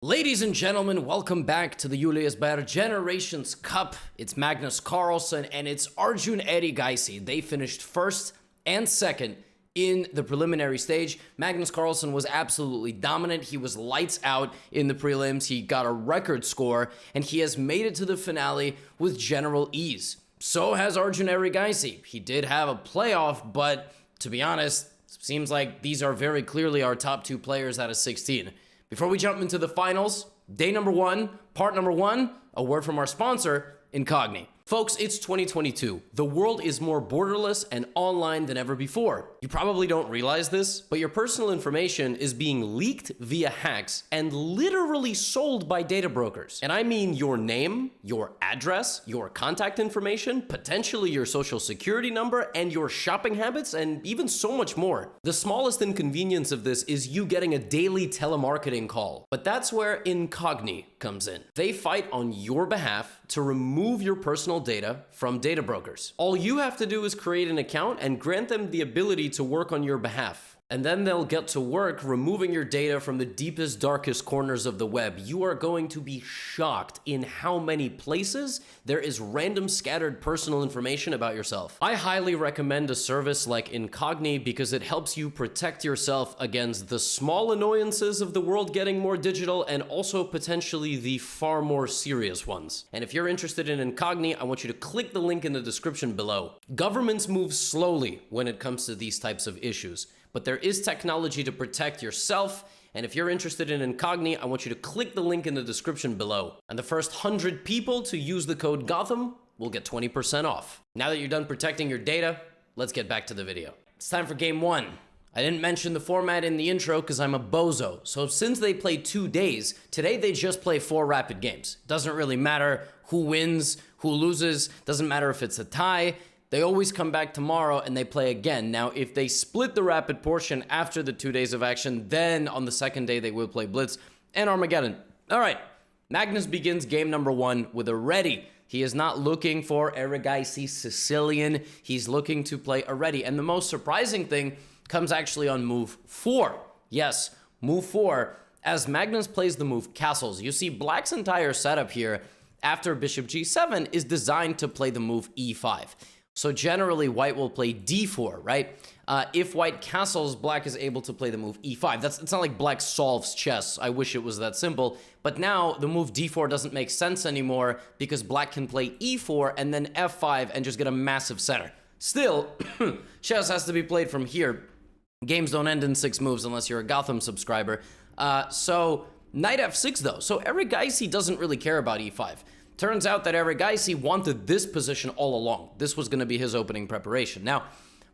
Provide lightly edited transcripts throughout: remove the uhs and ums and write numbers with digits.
Ladies and gentlemen, welcome back to the Julius Baer Generations Cup. It's Magnus Carlsen and it's Arjun Erigaisi. They finished first and second in the preliminary stage. Magnus Carlsen was absolutely dominant. He was lights out in the prelims. He got a record score and he has made it to the finale with general ease. So has Arjun Erigaisi. He did have a playoff, but to be honest, seems like these are very clearly our top two players out of 16. Before we jump into the finals, day number one, part number one, a word from our sponsor, Incogni. Folks, it's 2022. The world is more borderless and online than ever before. You probably don't realize this, but your personal information is being leaked via hacks and literally sold by data brokers. And I mean your name, your address, your contact information, potentially your social security number, and your shopping habits, and even so much more. The smallest inconvenience of this is you getting a daily telemarketing call. But that's where Incogni comes in. They fight on your behalf to remove your personal data from data brokers. All you have to do is create an account and grant them the ability to work on your behalf. And then they'll get to work removing your data from the deepest, darkest corners of the web. You are going to be shocked in how many places there is random scattered personal information about yourself. I highly recommend a service like Incogni because it helps you protect yourself against the small annoyances of the world getting more digital and also potentially the far more serious ones. And if you're interested in Incogni, I want you to click the link in the description below. Governments move slowly when it comes to these types of issues, but there is technology to protect yourself, and if you're interested in Incogni, I want you to click the link in the description below. And the first 100 people to use the code Gotham will get 20% off. Now that you're done protecting your data, let's get back to the video. It's time for game one. I didn't mention the format in the intro because I'm a bozo. So since they play 2 days, today they just play 4 rapid games. Doesn't really matter who wins, who loses, doesn't matter if it's a tie. They always come back tomorrow and they play again. Now, if they split the rapid portion after the 2 days of action, then on the second day they will play Blitz and Armageddon. All right, Magnus begins game number one with a ready. He is not looking for Erigaisi Sicilian. He's looking to play a ready. And the most surprising thing comes actually on move 4. Yes, move 4, as Magnus plays the move castles. You see, Black's entire setup here after bishop g7 is designed to play the move e5. So generally, white will play d4, right? If white castles, black is able to play the move e5. It's not like black solves chess. I wish it was that simple. But now the move d4 doesn't make sense anymore because black can play e4 and then f5 and just get a massive center. Still, chess has to be played from here. Games don't end in 6 moves unless you're a Gotham subscriber. So knight f6 though. So Erigaisi doesn't really care about e5. Turns out that Erigaisi wanted this position all along. This was going to be his opening preparation. Now,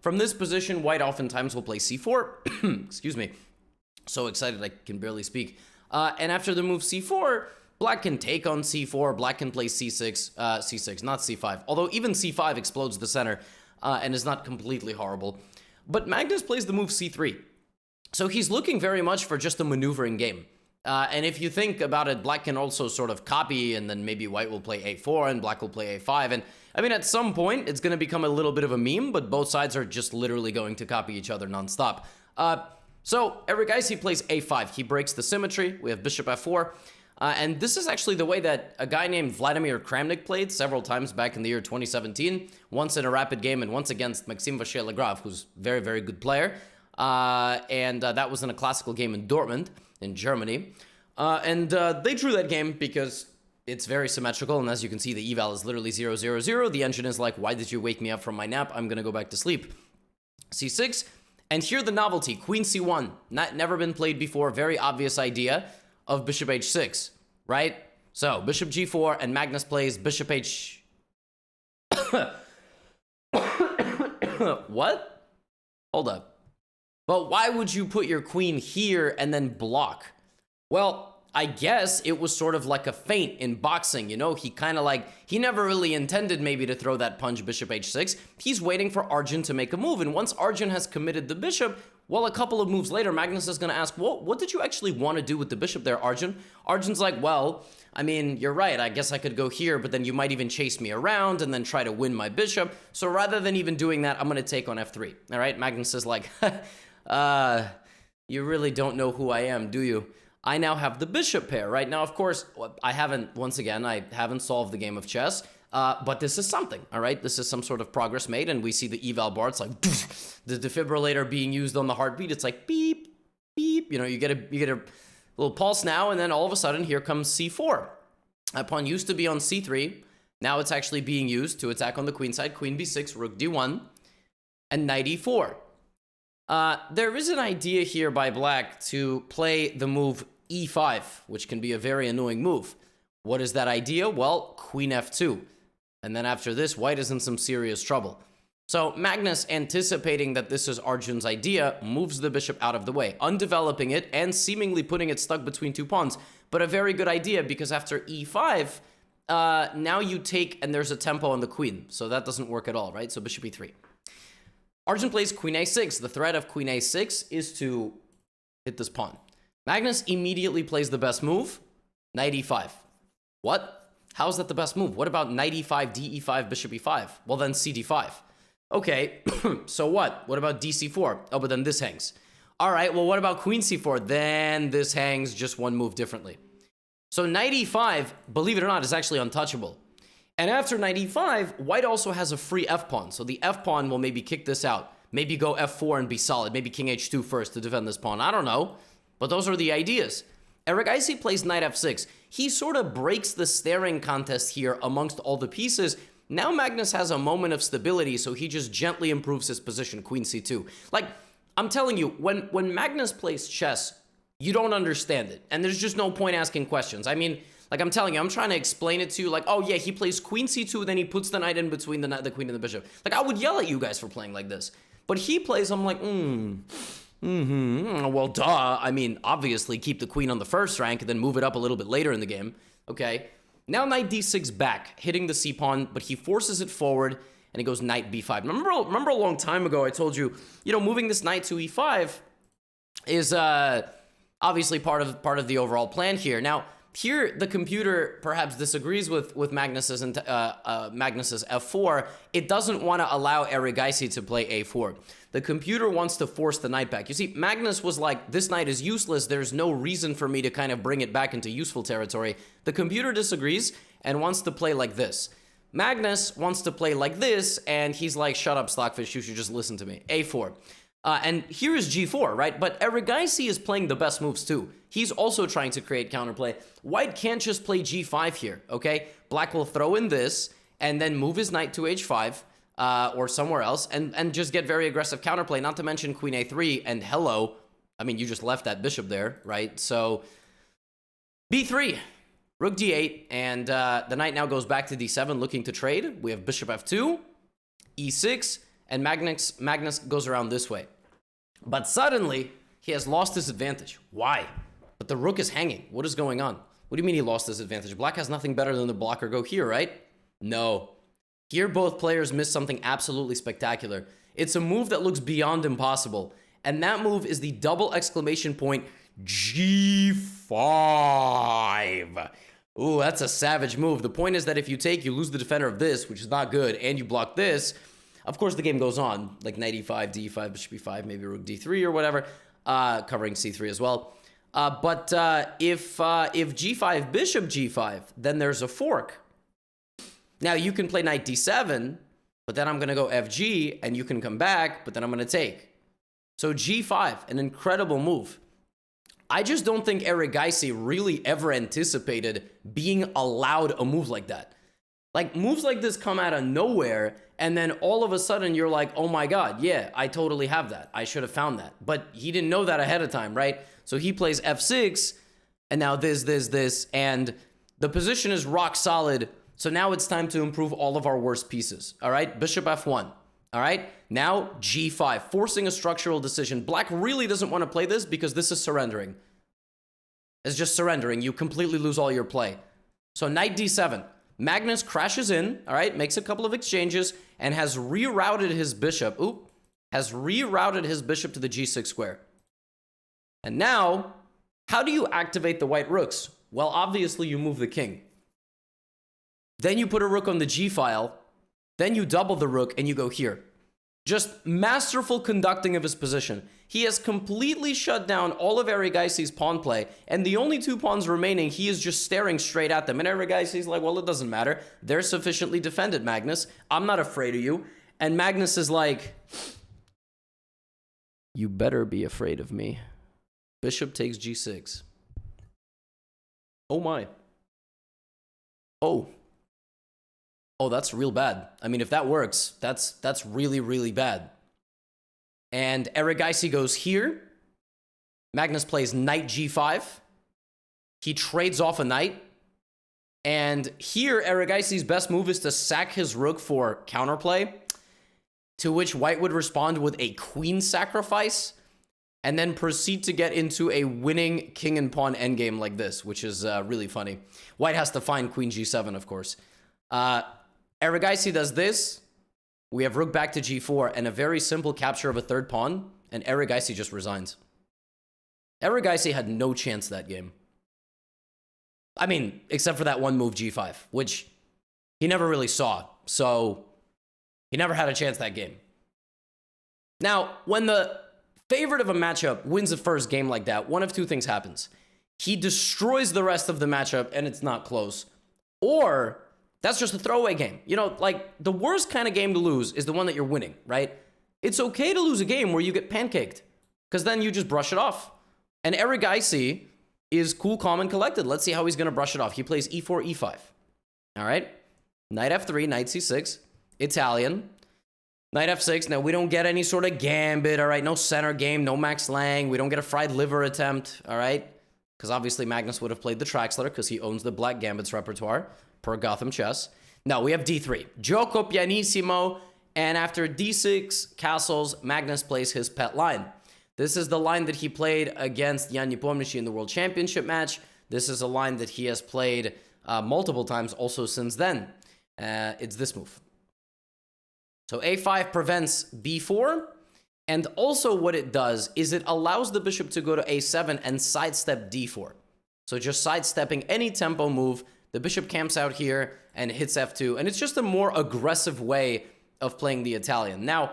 from this position, white oftentimes will play c4. Excuse me. So excited I can barely speak. And after the move c4, black can take on c4. Black can play c6, not c5. Although even c5 explodes the center and is not completely horrible. But Magnus plays the move c3. So he's looking very much for just a maneuvering game. And if you think about it, black can also sort of copy, and then maybe white will play a4 and black will play a5. And I mean, at some point, it's going to become a little bit of a meme, but both sides are just literally going to copy each other nonstop. So Erigaisi plays a5. He breaks the symmetry. We have bishop f4. And this is actually the way that a guy named Vladimir Kramnik played several times back in the year 2017, once in a rapid game and once against Maxime Vachier-Lagrave, who's a very, very good player. That was in a classical game in Dortmund, in Germany. They drew that game because it's very symmetrical, and as you can see, the eval is literally 0, 0, 0. The engine is like, why did you wake me up from my nap? I'm gonna go back to sleep. c6, and here the novelty, queen c1. Never been played before, very obvious idea of bishop h6, right? So, bishop g4, and Magnus plays bishop h... What? Hold up. But why would you put your queen here and then block? Well, I guess it was sort of like a feint in boxing, you know? He kind of like, he never really intended maybe to throw that punch bishop h6. He's waiting for Arjun to make a move. And once Arjun has committed the bishop, well, a couple of moves later, Magnus is going to ask, well, what did you actually want to do with the bishop there, Arjun? Arjun's like, well, I mean, you're right. I guess I could go here, but then you might even chase me around and then try to win my bishop. So rather than even doing that, I'm going to take on f3. All right, Magnus is like, you really don't know who I am, do you? I now have the bishop pair, right? Now, of course, I haven't solved the game of chess, but this is something, all right? This is some sort of progress made, and we see the eval bar. It's like the defibrillator being used on the heartbeat. It's like beep, beep. You know, you get a little pulse now, and then all of a sudden, here comes c4. That pawn used to be on c3. Now it's actually being used to attack on the queen side. Queen b6, rook d1, and knight e4. There is an idea here by black to play the move e5, which can be a very annoying move. What is that idea? Well, queen f2. And then after this, white is in some serious trouble. So Magnus, anticipating that this is Arjun's idea, moves the bishop out of the way, undeveloping it and seemingly putting it stuck between two pawns. But a very good idea, because after e5, now you take, and there's a tempo on the queen. So that doesn't work at all, right? So bishop e3. Arjun plays queen a6. The threat of queen a6 is to hit this pawn. Magnus immediately plays the best move, knight e5. What? How is that the best move? What about knight e5, d e5, bishop e5? Well, then c d5. Okay, so what? What about dc4? Oh, but then this hangs. All right, well, what about queen c4? Then this hangs just one move differently. So knight e5, believe it or not, is actually untouchable. And after knight e5, white also has a free f-pawn. So the f-pawn will maybe kick this out. Maybe go f4 and be solid. Maybe king h2 first to defend this pawn. I don't know. But those are the ideas. Erigaisi plays knight f6. He sort of breaks the staring contest here amongst all the pieces. Now Magnus has a moment of stability, so he just gently improves his position, queen c2. Like, I'm telling you, when Magnus plays chess, you don't understand it. And there's just no point asking questions. I mean, like I'm telling you, I'm trying to explain it to you, like, oh yeah, he plays queen c2, then he puts the knight in between the queen and the bishop. Like, I would yell at you guys for playing like this. But he plays, I'm like, well, duh. I mean, obviously, keep the queen on the first rank and then move it up a little bit later in the game. Okay. Now knight d6 back, hitting the c-pawn, but he forces it forward, and he goes knight b5. Remember a long time ago I told you, moving this knight to e5 is obviously part of the overall plan here. Now, here the computer perhaps disagrees with Magnus's f4. It doesn't want to allow Erigaisi to play a4. The computer wants to force the knight back. You see, Magnus was like, this knight is useless. There's no reason for me to kind of bring it back into useful territory. The computer disagrees and wants to play like this. Magnus wants to play like this, and he's like, shut up, Stockfish, you should just listen to me. a4. And here is g4, right? But Erigaisi is playing the best moves too. He's also trying to create counterplay. White can't just play g5 here, okay? Black will throw in this, and then move his knight to h5, or somewhere else, and just get very aggressive counterplay, not to mention queen a3, and hello. I mean, you just left that bishop there, right? So, b3, rook d8, and the knight now goes back to d7, looking to trade. We have bishop f2, e6, and Magnus goes around this way. But suddenly, he has lost his advantage. Why? But the rook is hanging. What is going on? What do you mean he lost his advantage? Black has nothing better than the blocker go here, right? No. Here, both players miss something absolutely spectacular. It's a move that looks beyond impossible. And that move is the double exclamation point G5. Ooh, that's a savage move. The point is that if you take, you lose the defender of this, which is not good, and you block this. Of course, the game goes on, like knight e5, d5, bishop e5, maybe rook d3 or whatever, covering c3 as well. But if g5, bishop g5, then there's a fork. Now, you can play knight d7, but then I'm going to go fg, and you can come back, but then I'm going to take. So g5, an incredible move. I just don't think Erigaisi really ever anticipated being allowed a move like that. Like, moves like this come out of nowhere, and then all of a sudden you're like, oh my god, yeah, I totally have that. I should have found that. But he didn't know that ahead of time, right? So he plays f6, and now this, and the position is rock solid. So now it's time to improve all of our worst pieces, all right? Bishop f1, all right? Now g5, forcing a structural decision. Black really doesn't want to play this because this is surrendering. It's just surrendering. You completely lose all your play. So knight d7. Magnus crashes in, all right, makes a couple of exchanges, and has rerouted his bishop. Has rerouted his bishop to the g6 square. And now, how do you activate the white rooks? Well, obviously, you move the king. Then you put a rook on the g file. Then you double the rook, and you go here. Just masterful conducting of his position. He has completely shut down all of Erigaisi's pawn play, and the only 2 pawns remaining, he is just staring straight at them. And Erigaisi's like, well, it doesn't matter. They're sufficiently defended, Magnus. I'm not afraid of you. And Magnus is like, you better be afraid of me. Bishop takes g6. Oh my. Oh. Oh, that's real bad. I mean, if that works, that's really, really bad. And Erigaisi goes here. Magnus plays knight g5. He trades off a knight. And here, Erigaisi's best move is to sack his rook for counterplay, to which white would respond with a queen sacrifice, and then proceed to get into a winning king and pawn endgame like this, which is really funny. White has to find queen g7, of course. Erigaisi does this. We have rook back to g4 and a very simple capture of a 3rd pawn, and Erigaisi just resigns. Erigaisi had no chance that game. I mean, except for that one move g5, which he never really saw, so he never had a chance that game. Now, when the favorite of a matchup wins a first game like that, one of 2 things happens. He destroys the rest of the matchup and it's not close, or that's just a throwaway game. You know, like, the worst kind of game to lose is the one that you're winning, right? It's okay to lose a game where you get pancaked, because then you just brush it off. And Erigaisi is cool, calm, and collected. Let's see how he's going to brush it off. He plays e4, e5. All right? Knight f3, knight c6. Italian. Knight f6. Now, we don't get any sort of gambit, all right? No center game, no Max Lang. We don't get a fried liver attempt, all right? Because obviously Magnus would have played the Traxler because he owns the Black Gambits repertoire per GothamChess. Now, we have d3. Gioco pianissimo. And after d6 castles, Magnus plays his pet line. This is the line that he played against Jan Nepomniachtchi in the World Championship match. This is a line that he has played multiple times also since then. It's this move. So a5 prevents b4. And also what it does is it allows the bishop to go to a7 and sidestep d4. So just sidestepping any tempo move. The bishop camps out here and hits f2. And it's just a more aggressive way of playing the Italian. Now,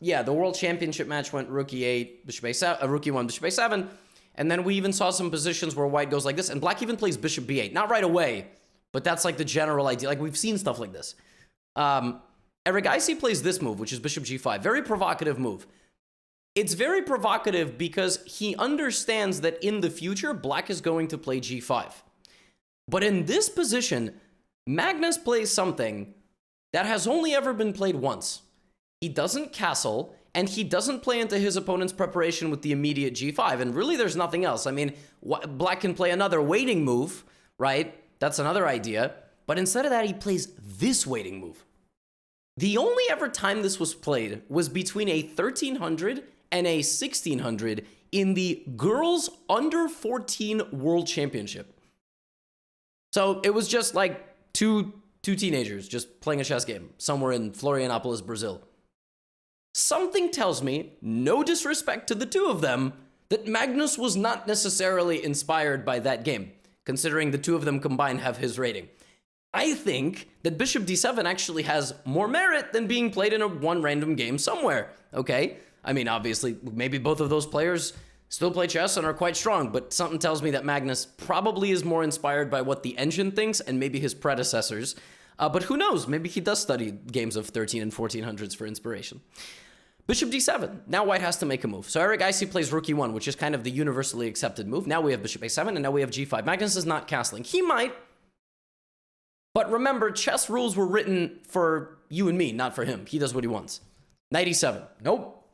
yeah, the World Championship match went rook e8, bishop a7, rook e1, bishop a7. And then we even saw some positions where white goes like this. And black even plays bishop b8. Not right away, but that's like the general idea. Like, we've seen stuff like this. Erigaisi plays this move, which is bishop g5. Very provocative move. It's very provocative because he understands that in the future, black is going to play g5. But in this position, Magnus plays something that has only ever been played once. He doesn't castle, and he doesn't play into his opponent's preparation with the immediate g5. And really, there's nothing else. I mean, black can play another waiting move, right? That's another idea. But instead of that, he plays this waiting move. The only ever time this was played was between a 1300 and a 1600 in the girls under 14 World Championship. So it was just like two teenagers just playing a chess game somewhere in Florianopolis, Brazil. Something tells me, no disrespect to the two of them, that Magnus was not necessarily inspired by that game, considering the two of them combined have his rating. I think that bishop d7 actually has more merit than being played in one random game somewhere, okay? I mean, obviously, maybe both of those players still play chess and are quite strong, but something tells me that Magnus probably is more inspired by what the engine thinks and maybe his predecessors. But who knows? Maybe he does study games of 13 and 1400s for inspiration. Bishop d7. Now white has to make a move. So Erigaisi plays rook e1, which is kind of the universally accepted move. Now we have bishop a7, and now we have g5. Magnus is not castling. He might. But remember, chess rules were written for you and me, not for him. He does what he wants. Knight e7. Nope.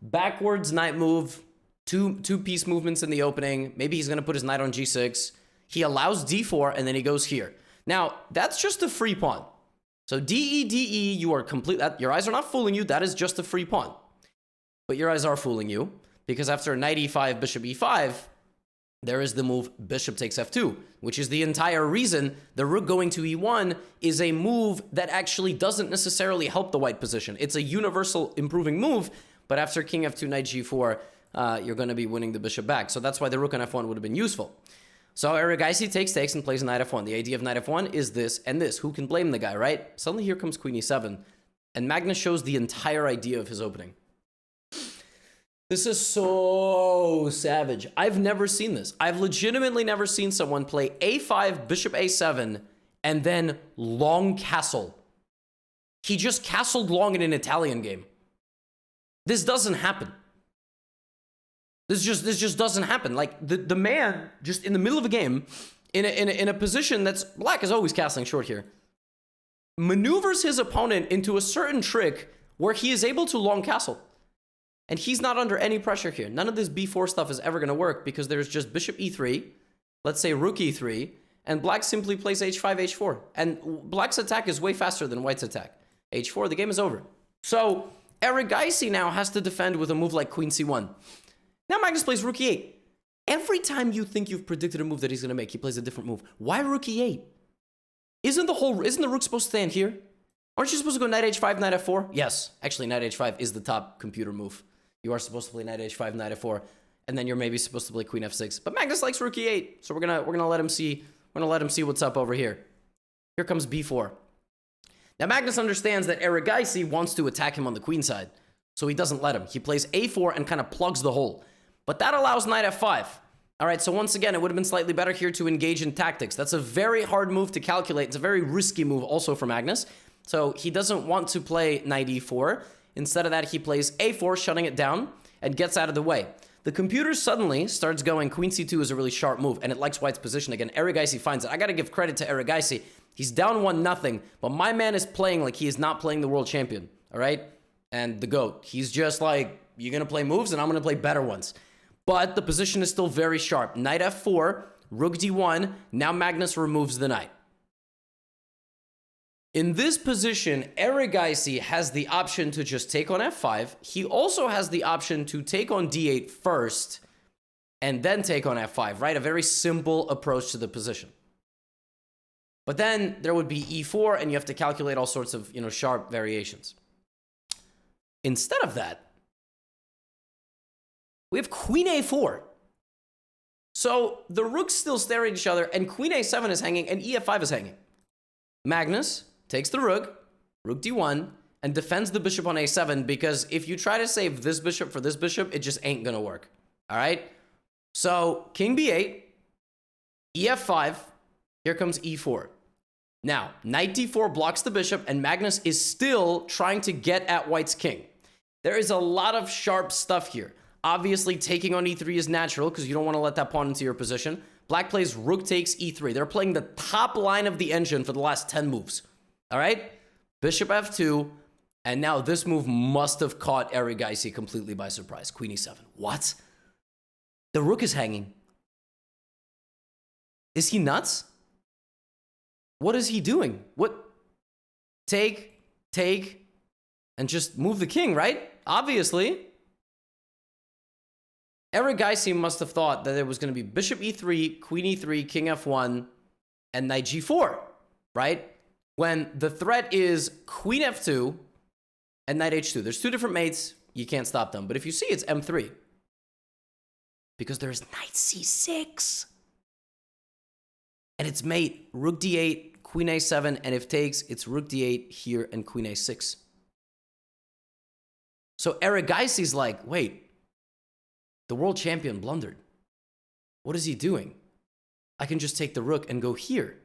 Backwards knight move. Two piece movements in the opening. Maybe he's going to put his knight on g6. He allows d4, and then he goes here. Now, that's just a free pawn. So d-e, you are complete. Your eyes are not fooling you. That is just a free pawn. But your eyes are fooling you, because after knight e5, bishop e5, there is the move bishop takes f2, which is the entire reason the rook going to e1 is a move that actually doesn't necessarily help the white position. It's a universal improving move, but after king f2, knight g4, you're going to be winning the bishop back. So that's why the rook on f1 would have been useful. So Erigaisi takes and plays knight f1. The idea of knight f1 is this and this. Who can blame the guy, right? Suddenly here comes queen e7, and Magnus shows the entire idea of his opening. This is so savage. I've never seen this. I've legitimately never seen someone play a5, bishop a7, and then long castle. He just castled long in an Italian game. This doesn't happen. This just doesn't happen. Like, the man, just in the middle of a game, in a position that's, black is always castling short here, maneuvers his opponent into a certain trick where he is able to long castle. And he's not under any pressure here. None of this b4 stuff is ever going to work because there's just bishop e3, let's say rook e3, and black simply plays h5, h4. And black's attack is way faster than white's attack. h4, the game is over. So Erigaisi now has to defend with a move like queen c1. Now Magnus plays rook e8. Every time you think you've predicted a move that he's going to make, he plays a different move. Why rook e8? Isn't the rook supposed to stand here? Aren't you supposed to go knight h5, knight f4? Yes, actually knight h5 is the top computer move. You are supposed to play knight h5, knight f4, and then you're maybe supposed to play queen f6. But Magnus likes rook e8, so we're gonna let him see. We're gonna let him see what's up over here. Here comes b4. Now Magnus understands that Erigaisi wants to attack him on the queen side, so he doesn't let him. He plays a4 and kind of plugs the hole. But that allows knight f5. All right, so once again, it would have been slightly better here to engage in tactics. That's a very hard move to calculate. It's a very risky move also for Magnus. So he doesn't want to play knight e4. Instead of that, he plays a4, shutting it down, and gets out of the way. The computer suddenly starts going, queen c2 is a really sharp move, and it likes white's position again. Erigaisi finds it. I got to give credit to Erigaisi. He's down 1-0, but my man is playing like he is not playing the world champion, all right? And the GOAT. He's just like, you're going to play moves, and I'm going to play better ones. But the position is still very sharp. Knight f4, rook d1, now Magnus removes the knight. In this position, Erigaisi has the option to just take on f5. He also has the option to take on d8 first and then take on f5, right? A very simple approach to the position. But then there would be e4, and you have to calculate all sorts of, sharp variations. Instead of that, we have queen a4. So the rooks still stare at each other, and queen a7 is hanging, and ef5 is hanging. Magnus takes the rook d1, and defends the bishop on a7, because if you try to save this bishop for this bishop, it just ain't gonna work. All right? So king b8, ef5, here comes e4. Now, knight d4 blocks the bishop, and Magnus is still trying to get at white's king. There is a lot of sharp stuff here. Obviously, taking on e3 is natural, because you don't want to let that pawn into your position. Black plays rook takes e3. They're playing the top line of the engine for the last 10 moves. All right? Bishop f2, and now this move must have caught Erigaisi completely by surprise. Queen e7. What? The rook is hanging. Is he nuts? What is he doing? What? Take, and just move the king, right? Obviously. Erigaisi must have thought that it was going to be bishop e3, queen e3, king f1, and knight g4, right? When the threat is queen f2 and knight h2. There's two different mates. You can't stop them. But if you see, it's m3. Because there's knight c6. And it's mate, rook d8, queen a7, and if takes, it's rook d8 here and queen a6. So Erigaisi's like, wait, the world champion blundered. What is he doing? I can just take the rook and go here.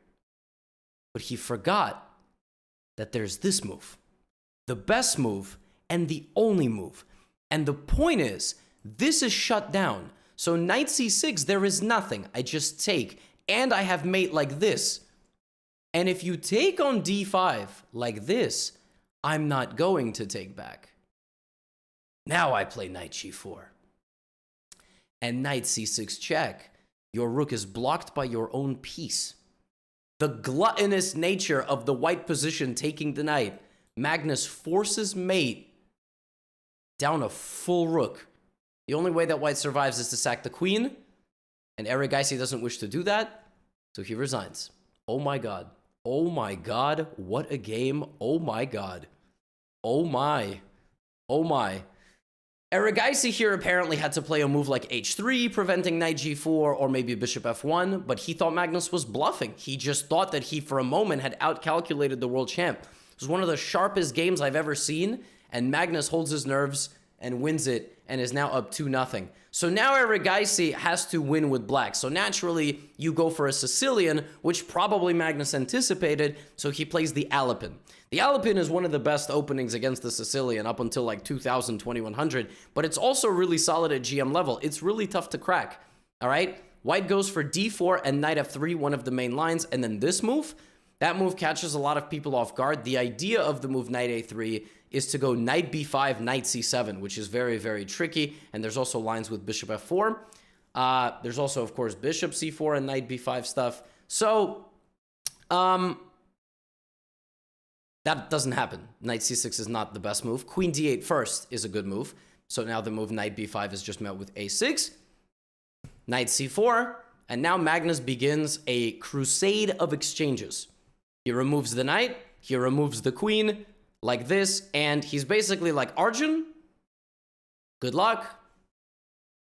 But he forgot that there's this move. The best move and the only move. And the point is, this is shut down. So knight c6, there is nothing. I just take, and I have mate like this. And if you take on d5 like this, I'm not going to take back. Now I play knight g4. And knight c6 check. Your rook is blocked by your own piece. The gluttonous nature of the white position taking the knight. Magnus forces mate down a full rook. The only way that white survives is to sack the queen. And Erigaisi doesn't wish to do that. So he resigns. Oh my god. Oh my god. What a game. Oh my god. Oh my. Oh my. Erigaisi here apparently had to play a move like h3, preventing knight g4, or maybe bishop f1, but he thought Magnus was bluffing. He just thought that he, for a moment, had outcalculated the world champ. It was one of the sharpest games I've ever seen, and Magnus holds his nerves and wins it, and is now up 2-0. So now Erigaisi has to win with black. So naturally, you go for a Sicilian, which probably Magnus anticipated, so he plays the Alapin. The Alapin is one of the best openings against the Sicilian up until like 2000, 2100, but it's also really solid at GM level. It's really tough to crack, all right? White goes for d4 and knight f3, one of the main lines, and then this move. That move catches a lot of people off guard. The idea of the move knight a3 is to go knight b5, knight c7, which is very, very tricky, and there's also lines with bishop f4. There's also, of course, bishop c4 and knight b5 stuff. So, that doesn't happen. Knight c6 is not the best move. Queen d8 first is a good move. So now the move knight b5 is just met with a6. Knight c4. And now Magnus begins a crusade of exchanges. He removes the knight. He removes the queen like this. And he's basically like, Arjun, good luck.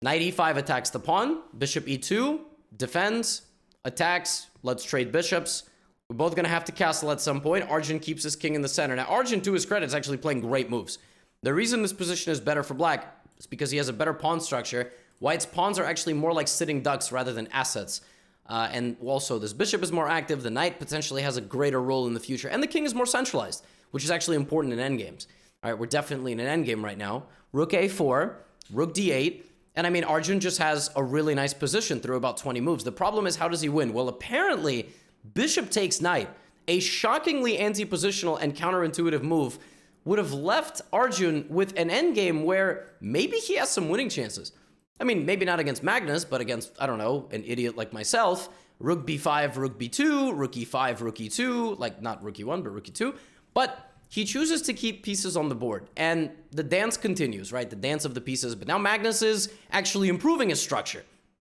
Knight e5 attacks the pawn. Bishop e2 defends, attacks. Let's trade bishops. We're both going to have to castle at some point. Arjun keeps his king in the center. Now, Arjun, to his credit, is actually playing great moves. The reason this position is better for black is because he has a better pawn structure. White's pawns are actually more like sitting ducks rather than assets. And also, this bishop is more active. The knight potentially has a greater role in the future. And the king is more centralized, which is actually important in endgames. All right, we're definitely in an endgame right now. Rook a4, rook d8. And I mean, Arjun just has a really nice position through about 20 moves. The problem is, how does he win? Well, apparently, bishop takes knight, a shockingly anti-positional and counterintuitive move, would have left Arjun with an endgame where maybe he has some winning chances. I mean, maybe not against Magnus, but against, I don't know, an idiot like myself. Rook b5, rook b2, rook e5, rook e2, like not rook e1, but rook e2. But he chooses to keep pieces on the board, and the dance continues, right? The dance of the pieces. But now Magnus is actually improving his structure.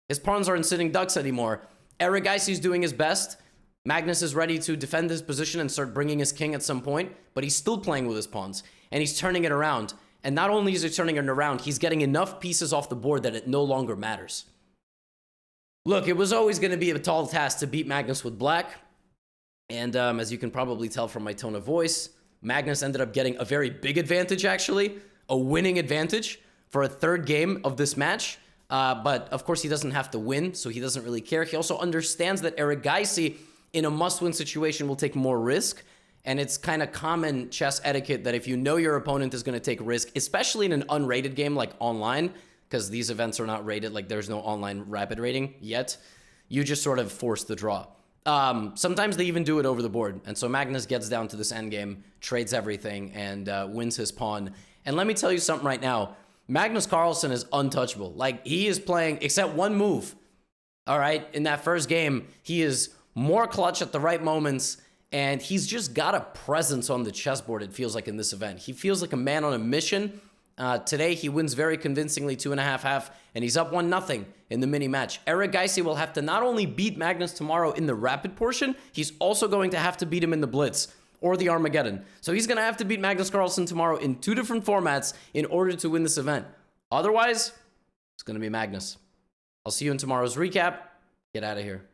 His pawns aren't sitting ducks anymore. Erigaisi is doing his best. Magnus is ready to defend his position and start bringing his king at some point, but he's still playing with his pawns, and he's turning it around. And not only is he turning it around, he's getting enough pieces off the board that it no longer matters. Look, it was always going to be a tall task to beat Magnus with black. And as you can probably tell from my tone of voice, Magnus ended up getting a very big advantage, actually. A winning advantage for a third game of this match. But, of course, he doesn't have to win, so he doesn't really care. He also understands that Erigaisi, in a must-win situation, will take more risk. And it's kind of common chess etiquette that if you know your opponent is going to take risk, especially in an unrated game like online, because these events are not rated, like there's no online rapid rating yet, you just sort of force the draw. Sometimes they even do it over the board. And so Magnus gets down to this endgame, trades everything, and wins his pawn. And let me tell you something right now. Magnus Carlsen is untouchable. Like, he is playing, except one move, all right? In that first game, he is more clutch at the right moments, and he's just got a presence on the chessboard, it feels like, in this event. He feels like a man on a mission. Today, he wins very convincingly 2.5-1/2, and he's up 1-0 in the mini-match. Erigaisi will have to not only beat Magnus tomorrow in the rapid portion, he's also going to have to beat him in the Blitz or the Armageddon. So he's going to have to beat Magnus Carlsen tomorrow in 2 different formats in order to win this event. Otherwise, it's going to be Magnus. I'll see you in tomorrow's recap. Get out of here.